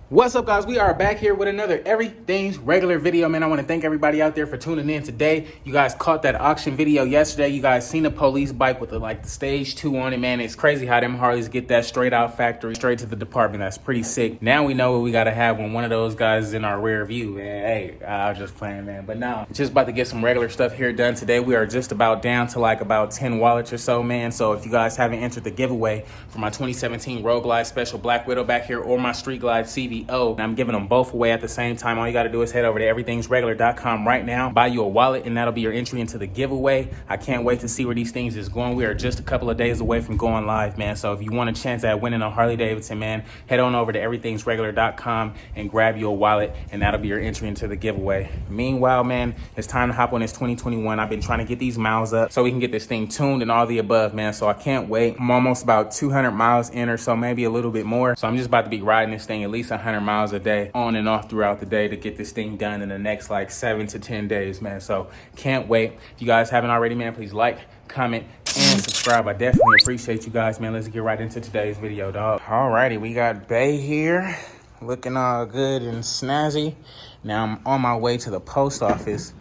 What's up, guys? We are back here with another Everything's Regular video, man. I want to thank everybody out there for tuning in today. You guys caught that auction video yesterday. You guys seen the police bike with the stage 2 on it, man. It's crazy how them Harleys get that straight out factory, straight to the department. That's pretty sick. Now we know what we got to have when one of those guys is in our rear view, man. Hey, I was just playing, man. But now, just about to get some regular stuff here done today. We are just about down to about 10 wallets or so, man. So if you guys haven't entered the giveaway for my 2017 Road Glide Special Black Widow back here or my Street Glide CVO, and I'm giving them both away at the same time. All you got to do is head over to everythingsregular.com right now, buy you a wallet, and that'll be your entry into the giveaway. I can't wait to see where these things is going. We are just a couple of days away from going live, man. So if you want a chance at winning a Harley Davidson, man, head on over to everythingsregular.com and grab you a wallet, and that'll be your entry into the giveaway. Meanwhile, man, it's time to hop on this 2021. I've been trying to get these miles up so we can get this thing tuned and all the above, man. So I can't wait. I'm almost about 200 miles in or so, maybe a little bit more. So I'm just about to be riding this thing at least 100 miles a day on and off throughout the day to get this thing done in the next 7 to 10 days, man. So can't wait. If you guys haven't already, man, please like, comment, and subscribe. I definitely appreciate you guys, man. Let's get right into today's video, dog. Alrighty, we got Bay here looking all good and snazzy. Now I'm on my way to the post office.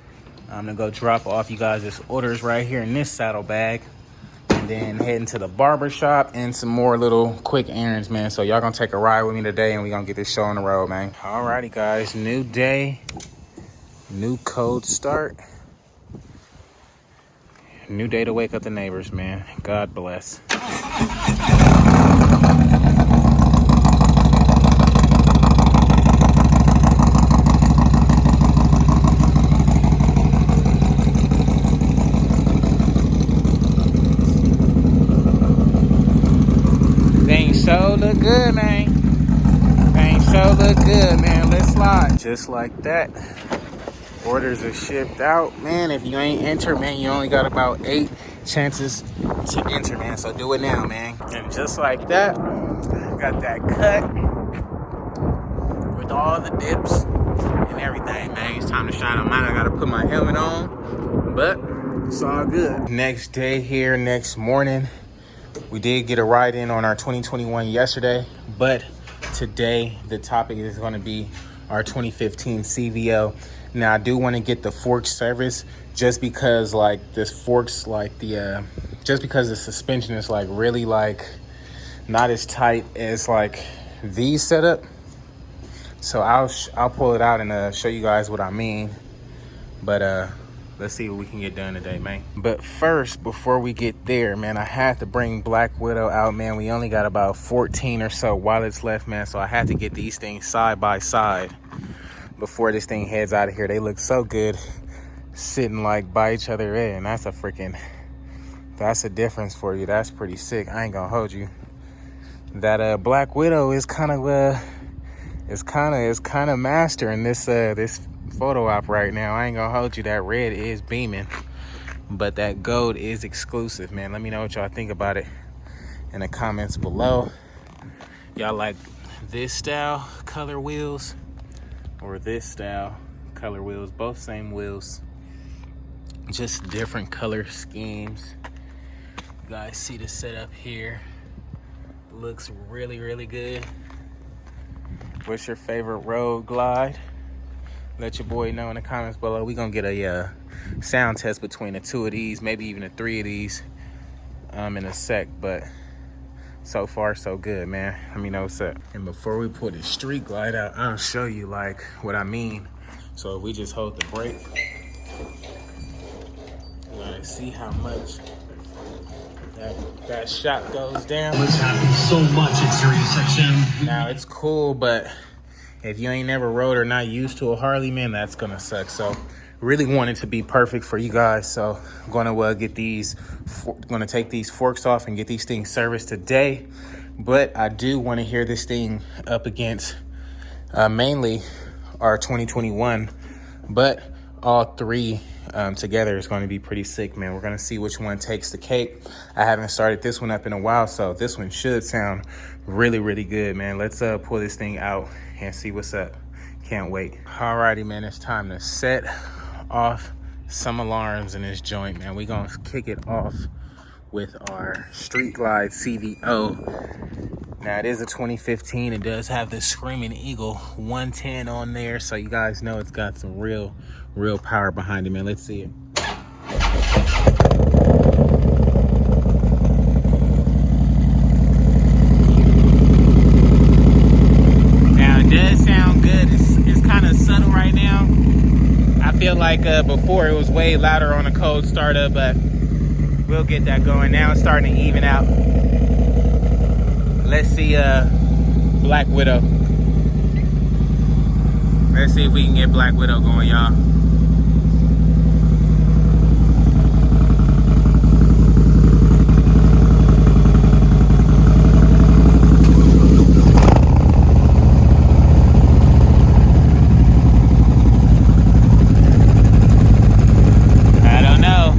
I'm gonna go drop off you guys' orders right here in this saddlebag, and then heading to the barber shop and some more little quick errands, man. So y'all gonna take a ride with me today, and we gonna get this show on the road, man. Alrighty, guys, new day, new code start, new day to wake up the neighbors, man. God bless. So look good, man. Things so look good, man. Let's slide. Just like that. Orders are shipped out, man. If you ain't enter, man, you only got about 8 chances to enter, man. So do it now, man. And just like that, got that cut with all the dips and everything, man. It's time to shine on mine. I gotta put my helmet on, but it's all good. Next day here, next morning. We did get a ride in on our 2021 yesterday, but today the topic is going to be our 2015 CVO. Now I do want to get the fork service just because this forks just because the suspension is really not as tight as these setup. So I'll pull it out and show you guys what I mean. But let's see what we can get done today, man. But first, before we get there, man, I had to bring Black Widow out, man. We only got about 14 or so wallets left, man. So I had to get these things side by side before this thing heads out of here. They look so good sitting by each other. And that's a difference for you. That's pretty sick. I ain't gonna hold you. That Black Widow is kind of mastering this photo op right now. I ain't gonna hold you. That red is beaming, but that gold is exclusive, man. Let me know what y'all think about it in the comments below. Y'all like this style color wheels or this style color wheels? Both same wheels, just different color schemes. You guys see the setup here. Looks really good. What's your favorite Road Glide? Let your boy know in the comments below. We're going to get a sound test between the 2 of these, maybe even the 3 of these in a sec. But so far, so good, man. Let me know what's up. And before we put the Street Glide out, I'll show you what I mean. So if we just hold the brake, you want to see how much that shot goes down. What's happening so much at SiriusXM? Now, it's cool, but if you ain't never rode or not used to a Harley, man, that's gonna suck. So really want it to be perfect for you guys. So I'm gonna take these forks off and get these things serviced today. But I do want to hear this thing up against mainly our 2021, but all 3 together is going to be pretty sick, man. We're going to see which one takes the cake. I haven't started this one up in a while, so this one should sound really good, man. Let's pull this thing out and see what's up. Can't wait. Alrighty, man, it's time to set off some alarms in this joint, man. We're going to kick it off with our Street Glide CVO. Now it is a 2015. It does have the Screaming Eagle 110 on there, so you guys know it's got some real power behind it, man. Let's see it. Now it does sound good. It's kind of subtle right now. I feel like before it was way louder on a cold startup, but we'll get that going. Now it's starting to even out. Let's see Black Widow. Let's see if we can get Black Widow going, y'all. I don't know.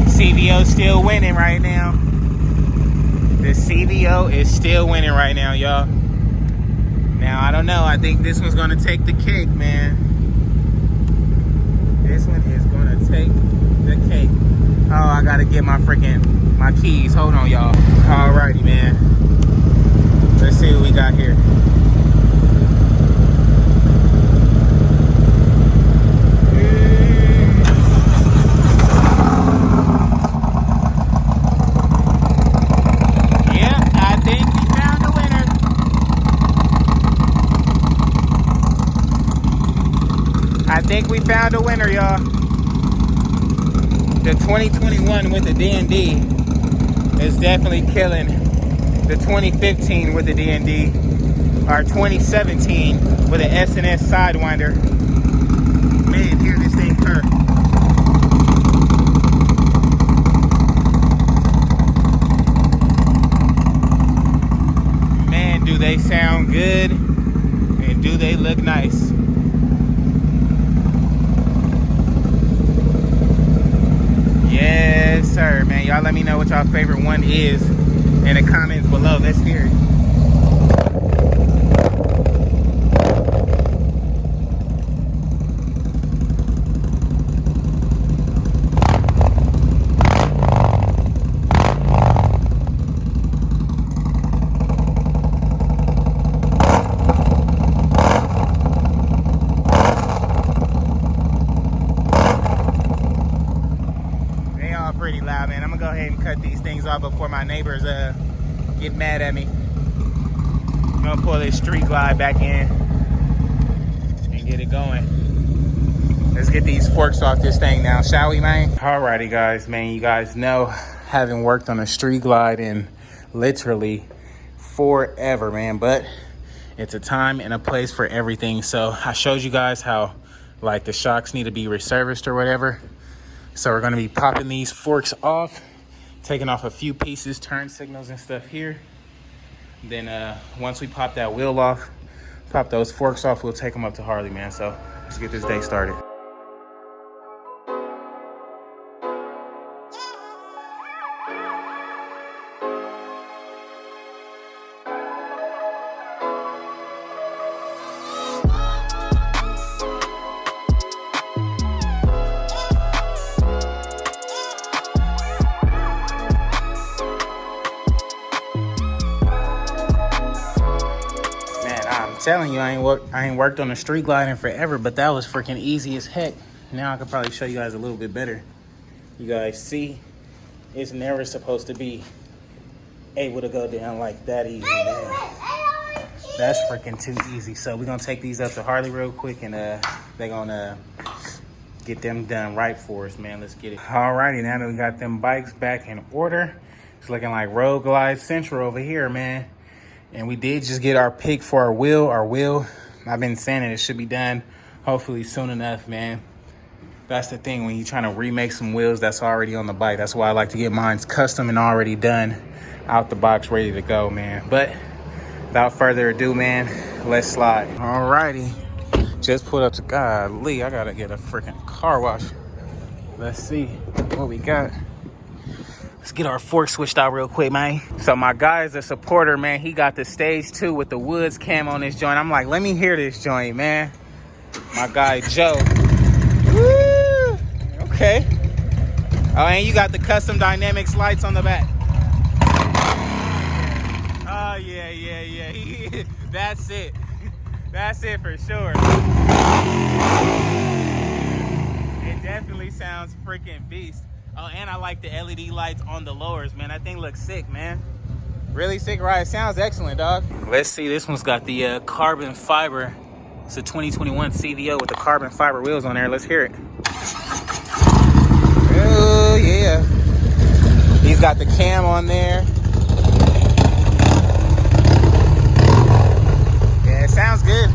CVO still winning right now. The CVO is still winning right now, y'all. Now, I don't know. I think this one's going to take the cake, man. This one is going to take the cake. Oh, I got to get my keys. Hold on, y'all. Alrighty, man. Let's see what we got here. I think we found a winner, y'all. The 2021 with the D&D is definitely killing the 2015 with the D&D. Our 2017 with the S&S Sidewinder. Man, hear this thing purr. Man, do they sound good and do they look nice. Yes, sir, man. Y'all let me know what y'all favorite one is in the comments below. Let's hear it. Pretty loud, man. I'm gonna go ahead and cut these things off before my neighbors get mad at me. I'm gonna pull this Street Glide back in and get it going. Let's get these forks off this thing now, shall we, man? Alrighty, guys, man. You guys know, having worked on a Street Glide in literally forever, man, but it's a time and a place for everything. So I showed you guys how like the shocks need to be reserviced or whatever. So we're gonna be popping these forks off, taking off a few pieces, turn signals and stuff here. Then once we pop that wheel off, pop those forks off, we'll take them up to Harley, man. So let's get this day started. Telling you, I ain't worked on a Street Glide in forever, but that was freaking easy as heck. Now I could probably show you guys a little bit better. You guys see, it's never supposed to be able to go down like that easy, man. That's freaking too easy. So we're gonna take these up to Harley real quick, and they're gonna get them done right for us, man. Let's get it. Alrighty, now that we got them bikes back in order, it's looking like Road Glide Central over here, man. And we did just get our pick for our wheel. I've been saying it should be done hopefully soon enough, man. That's the thing, when you're trying to remake some wheels that's already on the bike. That's why I like to get mine custom and already done, out the box, ready to go, man. But without further ado, man, let's slide. Alrighty, just pulled up to golly, I gotta get a freaking car wash. Let's see what we got. Let's get our fork switched out real quick, man. So my guy is a supporter, man. He got the Stage 2 with the Woods cam on this joint. I'm like, let me hear this joint, man. My guy, Joe. Woo! Okay. Oh, and you got the custom Dynamics lights on the back. Oh, Oh, yeah. That's it. That's it for sure. It definitely sounds freaking beast. Oh, and I like the LED lights on the lowers, man. That thing looks sick, man. Really sick ride. Sounds excellent, dog. Let's see. This one's got the carbon fiber. It's a 2021 CVO with the carbon fiber wheels on there. Let's hear it. Oh, yeah. He's got the cam on there. Yeah, it sounds good.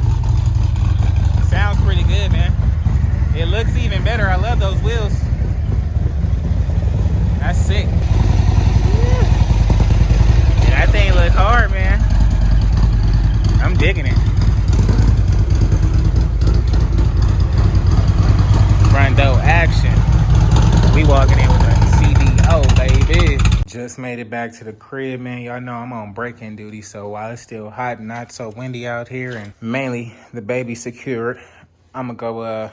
It sounds pretty good, man. It looks even better. I love those wheels. That's sick. Yeah, that thing look hard, man. I'm digging it. Rondo action. We walking in with a CVO, baby. Just made it back to the crib, man. Y'all know I'm on break-in duty, so while it's still hot and not so windy out here, and mainly the baby secured, I'm gonna go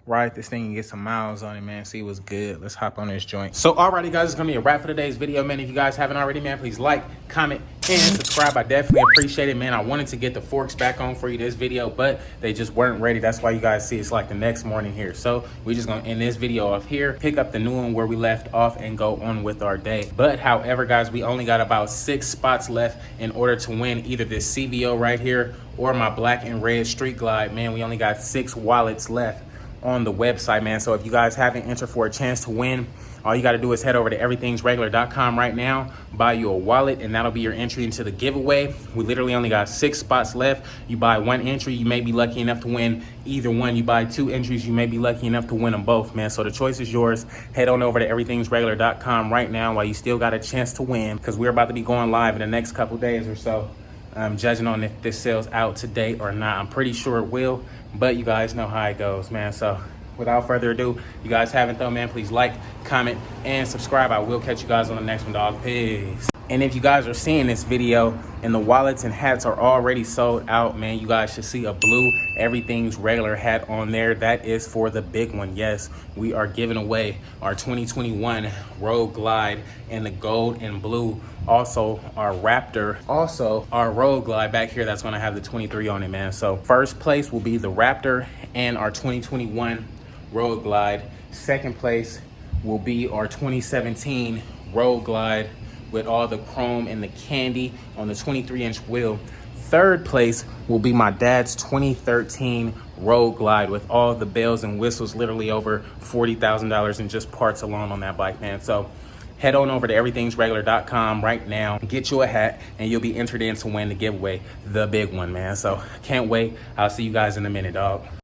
ride this thing and get some miles on it, man. See what's good. Let's hop on this joint. So alrighty, guys, it's gonna be a wrap for today's video, man. If you guys haven't already, man, please like, comment, and subscribe. I definitely appreciate it, man. I wanted to get the forks back on for you this video, but they just weren't ready. That's why you guys see it's like the next morning here. So we're just gonna end this video off here, pick up the new one where we left off, and go on with our day. But however, guys, we only got about 6 spots left in order to win either this CVO right here or my black and red Street Glide, man. We only got 6 wallets left on the website, man. So if you guys haven't entered for a chance to win, all you got to do is head over to everythingsregular.com right now, buy you a wallet, and that'll be your entry into the giveaway. We literally only got 6 spots left. You buy 1 entry, you may be lucky enough to win either one. You buy 2 entries, you may be lucky enough to win them both, man. So the choice is yours. Head on over to everythingsregular.com right now while you still got a chance to win, because we're about to be going live in the next couple days or so. I'm judging on if this sells out today or not. I'm pretty sure it will, but you guys know how it goes, man. So without further ado, you guys haven't though, man, please like, comment, and subscribe. I will catch you guys on the next one, dog. Peace. And if you guys are seeing this video and the wallets and hats are already sold out, man, you guys should see a blue Everything's Regular hat on there. That is for the big one. Yes, we are giving away our 2021 Road Glide in the gold and blue. Also our Raptor, also our Road Glide back here that's going to have the 23 on it, man. So first place will be the Raptor and our 2021 Road Glide. Second place will be our 2017 Road Glide with all the chrome and the candy on the 23-inch wheel. Third place will be my dad's 2013 Road Glide with all the bells and whistles, literally over $40,000 in just parts alone on that bike, man. So head on over to everythingsregular.com right now, get you a hat, and you'll be entered in to win the giveaway, the big one, man. So can't wait. I'll see you guys in a minute, dog.